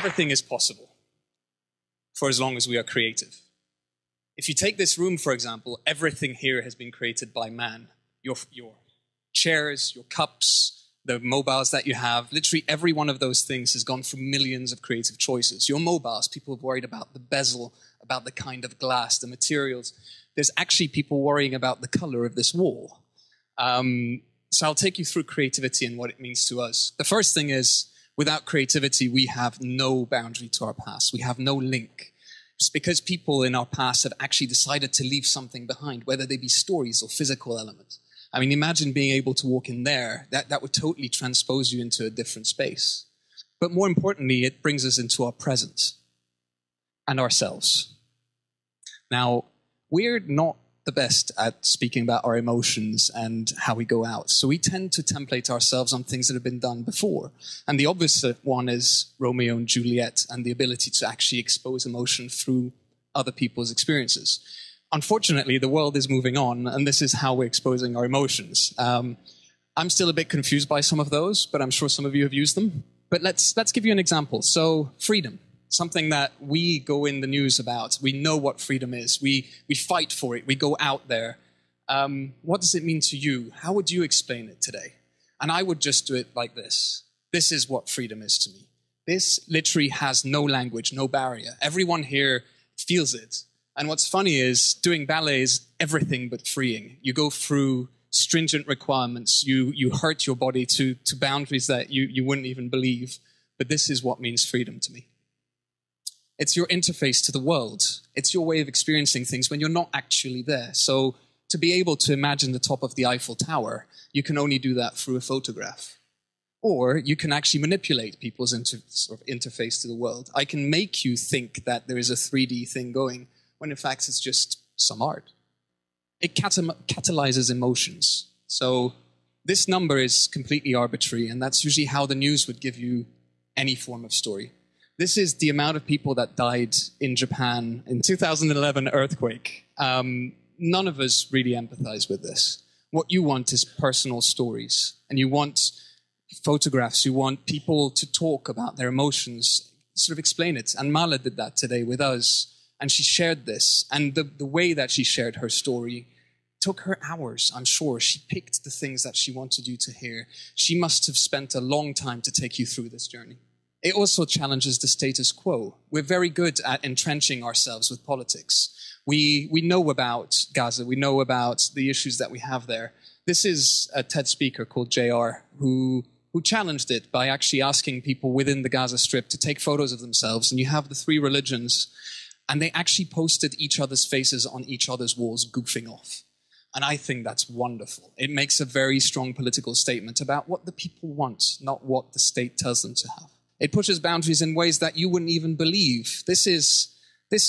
everything is possible for as long as we are creative. If you take this room, for example, everything here has been created by man. Your chairs, your cups, the mobiles that you have, literally every one of those things has gone through millions of creative choices. Your mobiles, people have worried about the bezel, about the kind of glass, the materials. There's actually people worrying about the color of this wall. So I'll take you through creativity and what it means to us. The first thing is, without creativity, we have no boundary to our past. We have no link. It's because people in our past have actually decided to leave something behind, whether they be stories or physical elements. I mean, imagine being able to walk in there. That would totally transpose you into a different space. But more importantly, it brings us into our present and ourselves. Now, we're not the best at speaking about our emotions and how we go out. So we tend to template ourselves on things that have been done before. And the obvious one is Romeo and Juliet and the ability to actually expose emotion through other people's experiences. Unfortunately, the world is moving on, and this is how we're exposing our emotions. I'm still a bit confused by some of those, but I'm sure some of you have used them. But let's give you an example. So freedom. Something that we go in the news about. We know what freedom is. We fight for it. We go out there. What does it mean to you? How would you explain it today? And I would just do it like this. This is what freedom is to me. This literally has no language, no barrier. Everyone here feels it. And what's funny is doing ballet is everything but freeing. You go through stringent requirements. You hurt your body to boundaries that you wouldn't even believe. But this is what means freedom to me. It's your interface to the world. It's your way of experiencing things when you're not actually there. So to be able to imagine the top of the Eiffel Tower, you can only do that through a photograph. Or you can actually manipulate people's interface to the world. I can make you think that there is a 3D thing going, when in fact it's just some art. It catalyzes emotions. So this number is completely arbitrary, and that's usually how the news would give you any form of story. This is the amount of people that died in Japan in 2011 earthquake. None of us really empathize with this. What you want is personal stories, and you want photographs. You want people to talk about their emotions, sort of explain it. And Mala did that today with us, and she shared this. And the way that she shared her story took her hours, I'm sure. She picked the things that she wanted you to hear. She must have spent a long time to take you through this journey. It also challenges the status quo. We're very good at entrenching ourselves with politics. We know about Gaza. We know about the issues that we have there. This is a TED speaker called JR who challenged it by actually asking people within the Gaza Strip to take photos of themselves. And you have the three religions, and they actually posted each other's faces on each other's walls, goofing off. And I think that's wonderful. It makes a very strong political statement about what the people want, not what the state tells them to have. It pushes boundaries in ways that you wouldn't even believe. This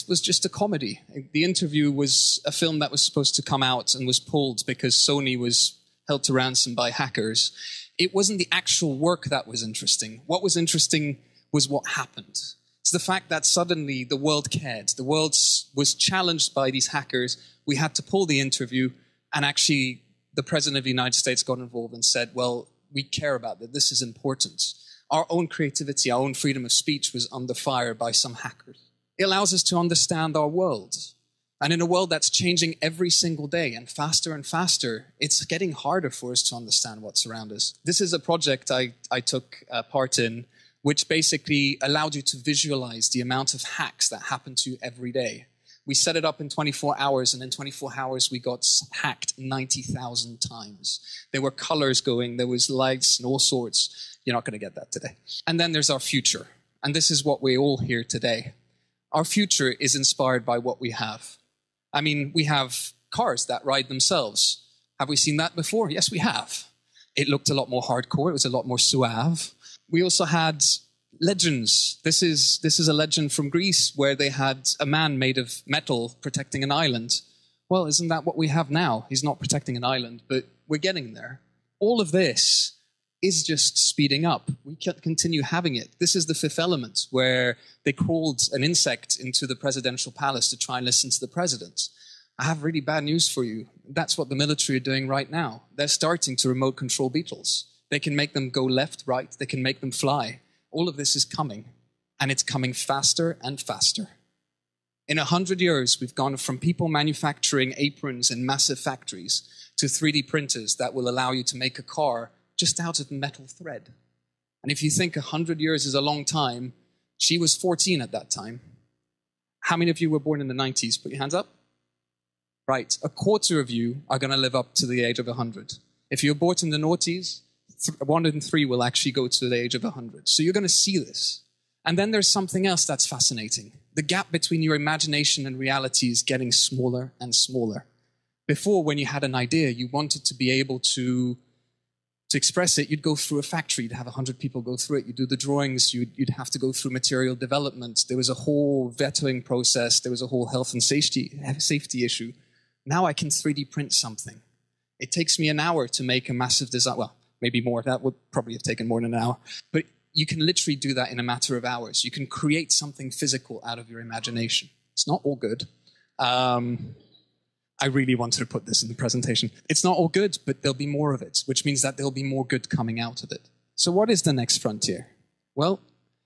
was just a comedy. The interview was a film that was supposed to come out and was pulled because Sony was held to ransom by hackers. It wasn't the actual work that was interesting. What was interesting was what happened. It's the fact that suddenly the world cared. The world was challenged by these hackers. We had to pull the interview, and actually the President of the United States got involved and said, well, we care about that. This is important. Our own creativity, our own freedom of speech was under fire by some hackers. It allows us to understand our world. And in a world that's changing every single day and faster, it's getting harder for us to understand what's around us. This is a project I took part in, which basically allowed you to visualize the amount of hacks that happen to you every day. We set it up in 24 hours, and in 24 hours we got hacked 90,000 times. There were colors going, there was lights and all sorts. You're not going to get that today. And then there's our future. And this is what we all hear today. Our future is inspired by what we have. I mean, we have cars that ride themselves. Have we seen that before? Yes, we have. It looked a lot more hardcore. It was a lot more suave. We also had legends. This is a legend from Greece where they had a man made of metal protecting an island. Well, isn't that what we have now? He's not protecting an island, but we're getting there. All of this is just speeding up. We can't continue having it. This is the Fifth Element, where they crawled an insect into the presidential palace to try and listen to the president. I have really bad news for you. That's what the military are doing right now. They're starting to remote control beetles. They can make them go left, right. They can make them fly. All of this is coming. and it's coming faster and faster. In 100 years, we've gone from people manufacturing aprons in massive factories to 3D printers that will allow you to make a car just out of metal thread. And if you think 100 years is a long time, she was 14 at that time. How many of you were born in the 90s? Put your hands up. Right, a quarter of you are going to live up to the age of 100. If you're born in the noughties, 1 in 3 will actually go to the age of 100. So you're going to see this. And then there's something else that's fascinating. The gap between your imagination and reality is getting smaller and smaller. Before, when you had an idea, you wanted to be able to express it, you'd go through a factory, you'd have 100 people go through it, you'd do the drawings, you'd have to go through material development. There was a whole vetoing process, there was a whole health and safety issue. Now I can 3D print something. It takes me an hour to make a massive design. Well, maybe more. That would probably have taken more than an hour. But you can literally do that in a matter of hours. You can create something physical out of your imagination. It's not all good. I really wanted to put this in the presentation. It's not all good, but there'll be more of it, which means that there'll be more good coming out of it. So what is the next frontier? Well,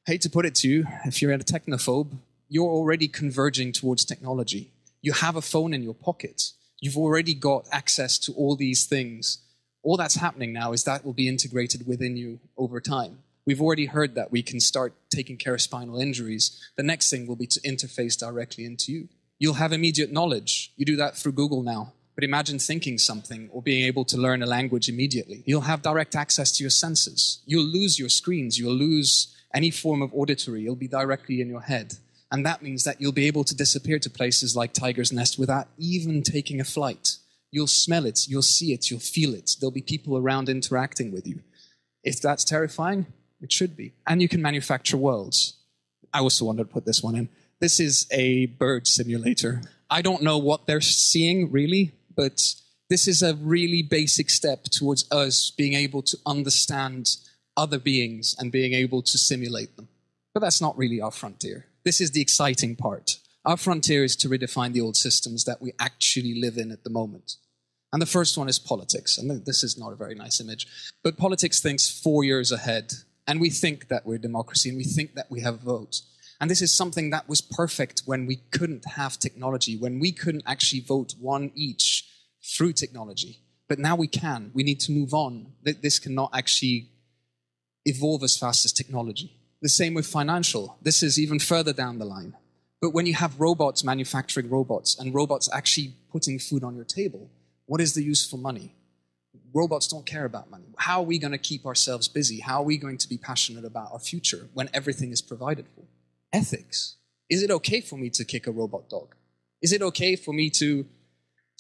hate to put it to you, if you're a technophobe, you're already converging towards technology. You have a phone in your pocket. You've already got access to all these things. All that's happening now is that will be integrated within you over time. We've already heard that we can start taking care of spinal injuries. The next thing will be to interface directly into you. You'll have immediate knowledge. You do that through Google now. But imagine thinking something or being able to learn a language immediately. You'll have direct access to your senses. You'll lose your screens. You'll lose any form of auditory. It'll be directly in your head. And that means that you'll be able to disappear to places like Tiger's Nest without even taking a flight. You'll smell it. You'll see it. You'll feel it. There'll be people around interacting with you. If that's terrifying, it should be. And you can manufacture worlds. I also wanted to put this one in. This is a bird simulator. I don't know what they're seeing, really, but this is a really basic step towards us being able to understand other beings and being able to simulate them. But that's not really our frontier. This is the exciting part. Our frontier is to redefine the old systems that we actually live in at the moment. And the first one is politics. And this is not a very nice image. But politics thinks 4 years ahead. And we think that we're democracy and we think that we have a vote. And this is something that was perfect when we couldn't have technology, when we couldn't actually vote one each through technology. But now we can. We need to move on. This cannot actually evolve as fast as technology. The same with financial. This is even further down the line. But when you have robots manufacturing robots and robots actually putting food on your table, what is the use for money? Robots don't care about money. How are we going to keep ourselves busy? How are we going to be passionate about our future when everything is provided for? Ethics. Is it okay for me to kick a robot dog? Is it okay for me to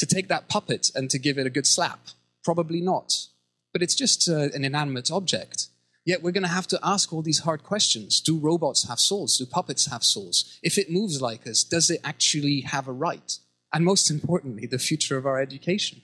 take that puppet and to give it a good slap? Probably not. But it's just an inanimate object. Yet we're going to have to ask all these hard questions. Do robots have souls? Do puppets have souls? If it moves like us, does it actually have a right? And most importantly, the future of our education.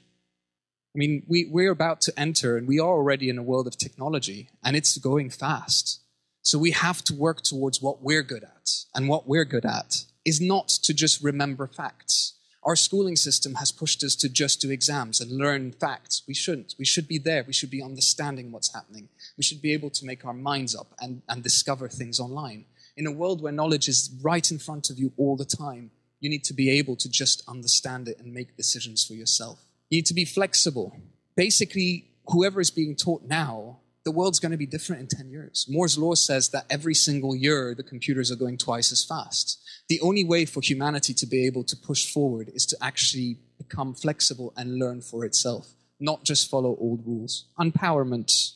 I mean, we're about to enter, and we are already in a world of technology, and it's going fast. So we have to work towards what we're good at. And what we're good at is not to just remember facts. Our schooling system has pushed us to just do exams and learn facts. We shouldn't. We should be there. We should be understanding what's happening. We should be able to make our minds up and discover things online. In a world where knowledge is right in front of you all the time, you need to be able to just understand it and make decisions for yourself. You need to be flexible. Basically, whoever is being taught now, the world's going to be different in 10 years. Moore's law says that every single year, the computers are going twice as fast. The only way for humanity to be able to push forward is to actually become flexible and learn for itself, not just follow old rules. Empowerment,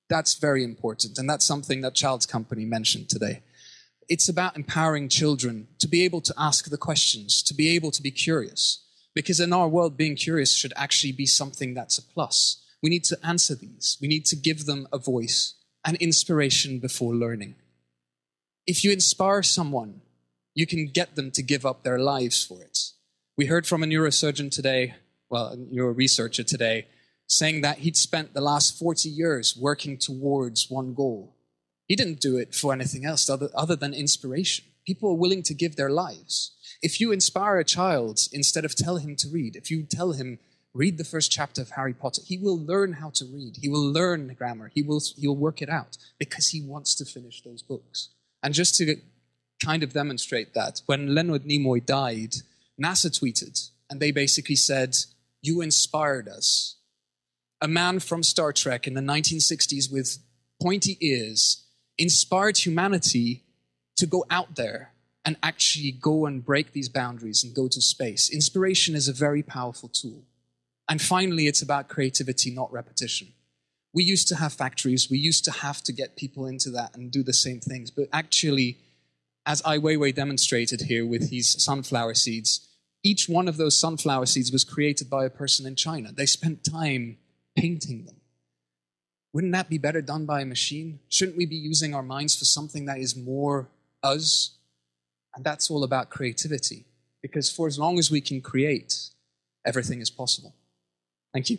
that's very important, and that's something that Child's Company mentioned today. It's about empowering children to be able to ask the questions, to be able to be curious. Because in our world, being curious should actually be something that's a plus. We need to answer these. We need to give them a voice and inspiration before learning. If you inspire someone, you can get them to give up their lives for it. We heard from a neurosurgeon today, well, a neuroresearcher today, saying that he'd spent the last 40 years working towards one goal. He didn't do it for anything else other than inspiration. People are willing to give their lives. If you inspire a child, instead of tell him to read, if you tell him, read the first chapter of Harry Potter, he will learn how to read. He will learn grammar. He'll work it out because he wants to finish those books. And just to kind of demonstrate that. When Leonard Nimoy died, NASA tweeted, and they basically said, "You inspired us." A man from Star Trek in the 1960s with pointy ears inspired humanity to go out there and actually go and break these boundaries and go to space. Inspiration is a very powerful tool. And finally, it's about creativity, not repetition. We used to have factories, we used to have to get people into that and do the same things, but actually, as Ai Weiwei demonstrated here with these sunflower seeds, each one of those sunflower seeds was created by a person in China. They spent time painting them. Wouldn't that be better done by a machine? Shouldn't we be using our minds for something that is more us? And that's all about creativity. Because for as long as we can create, everything is possible. Thank you.